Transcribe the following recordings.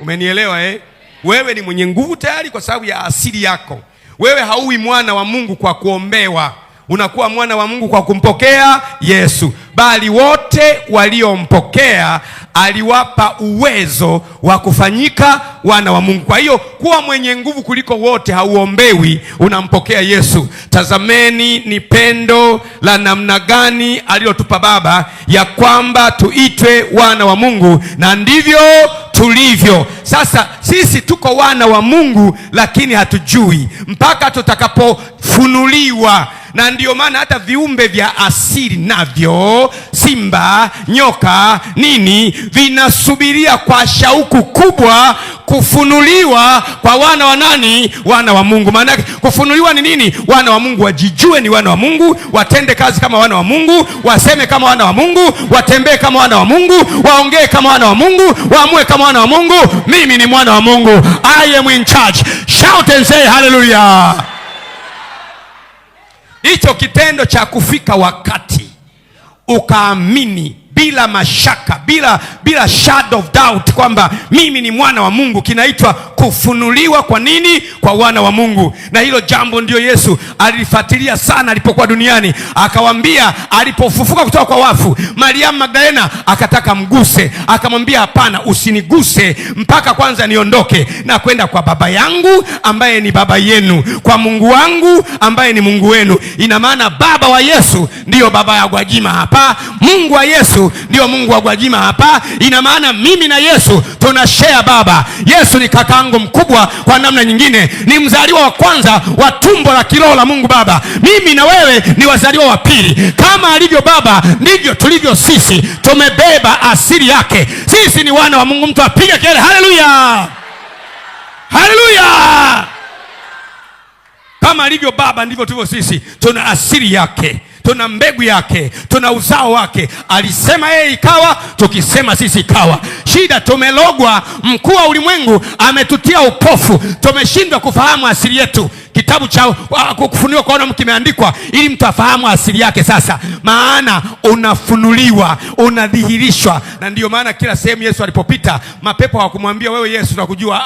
Umenielewa eh? Wewe ni mwenye nguvu tayari kwa sababu ya asili yako. Wewe hauwi mwana wa Mungu kwa kuombewa. Unakuwa mwana wa Mungu kwa kumpokea Yesu. Bali wote waliompokea aliwapa uwezo wa kufanyika wana wa Mungu. Kwa hiyo kuwa mwenye nguvu kuliko wote hauombewi, unampokea Yesu. Tazameni ni pendo la namna gani alilotupa Baba, ya kwamba tuitwe wana wa Mungu, na ndivyo tulivyo. Sasa sisi tuko wana wa Mungu, lakini hatujui mpaka tutakapofunuliwa. Na ndiyo maana hata viumbe vya asili navyo, simba, nyoka, nini, vinasubiria kwa shauku kubwa kufunuliwa kwa wana wa nani? Wana wa Mungu. Maana kufunuliwa ni nini? Wana wa Mungu wajijue ni wana wa Mungu, watende kazi kama wana wa Mungu, waseme kama wana wa Mungu, watembee kama wana wa Mungu, waongee kama wana wa Mungu, waamue kama wana wa Mungu. Mimi ni mwana wa Mungu. I am in charge. Shout and say hallelujah. Hicho kitendo cha kufika wakati ukaamini bila mashaka, bila shadow of doubt kwamba mimi ni mwana wa Mungu, kinaitwa kufunuliwa. Kwa nini? Kwa wana wa Mungu. Na hilo jambo ndio Yesu alifuatilia sana alipokuwa duniani. Akawaambia, alipofufuka kutoka kwa wafu, Mariamu Magdalena akataka mguse, akamwambia hapana, usiniguse mpaka kwanza niondoke na kwenda kwa Baba yangu ambaye ni Baba yenu, kwa Mungu wangu ambaye ni Mungu wenu. Ina maana Baba wa Yesu ndio Baba ya Gwajima hapa, Mungu wa Yesu ndio Mungu wa Gwajima hapa. Ina maana mimi na Yesu tunashare Baba. Yesu ni kakaangu mkubwa, kwa namna nyingine ni mzaliwa wa kwanza wa tumbo la kiroho la Mungu Baba. Mimi na wewe ni wazaliwa wa pili. Kama alivyo Baba ndivyo tulivyo sisi, tumebeba asili yake. Sisi ni wana wa Mungu. Mtu apige kelele haleluya, haleluya. Kama alivyo Baba ndivyo tulivyo sisi. Tuna asili yake, tuna mbegu yake, tuna uzao wake. Alisema yeye ikawa, tukisema sisi ikawa. Shida tumelogwa, mkuu wa ulimwengu ametutia upofu, tumeshindwa kufahamu asili yetu. Kitabu cha kufunuliwa kwa wana kimeandikwa ili mtu afahamu asili yake. Sasa maana unafunuliwa, unadhihirishwa. Na ndiyo maana kila sehemu Yesu alipopita, mapepo hawakumwambia wewe Yesu tunakujua.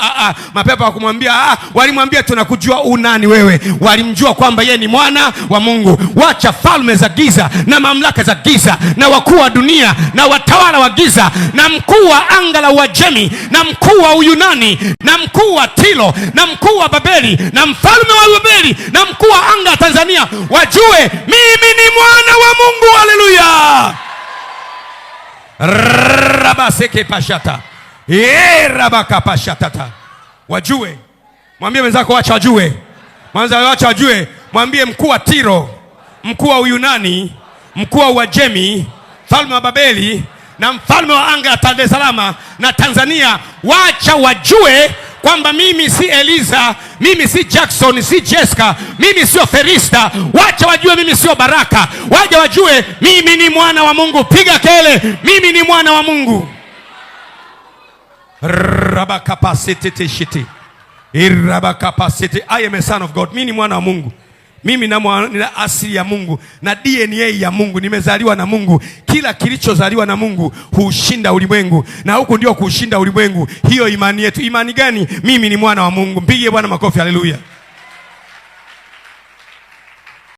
Mapepo hawakumwambia, walimwambia tunakujua unani wewe. Walimjua kwamba yeye ni mwana wa Mungu. Wacha falme za giza na mamlaka za giza na wakuu wa dunia na watawala wa giza na mkuu wa anga la Uajemi na mkuu wa Uyunani na mkuu wa Tiro na mkuu wa Babeli na mfalme wa Babeli na mkuu wa anga Tanzania wajue mimi ni mwana wa Mungu. Haleluya. Rabaseke pashata. Rabaka pashatata. Wajue. Mwambie wenzako wacha wajue. Wacha wajue. Mwambie mkuu wa Tiro, mkuu wa Uyunani, mkuu wa Uajemi, mfalme wa Babeli na mfalme wa anga ya Dar es Salaam na Tanzania, wacha wajue kwamba mimi si Eliza, mimi si Jackson, si Jessica, mimi sio Ferista. Wacha wajue mimi sio Baraka. Wacha wajue mimi ni mwana wa Mungu. Piga kele, mimi ni mwana wa Mungu. Rabakapasiti shiti. Irabakapasiti. I am a son of God. Mimi ni mwana wa Mungu. Mimi nina asili ya Mungu na DNA ya Mungu. Nimezaliwa na Mungu. Kila kilichozaliwa na Mungu huushinda ulimwengu, na huku ndio kuushinda ulimwengu. Hiyo imani yetu. Imani gani? Mimi ni mwana wa Mungu. Mpige Bwana makofi, haleluya.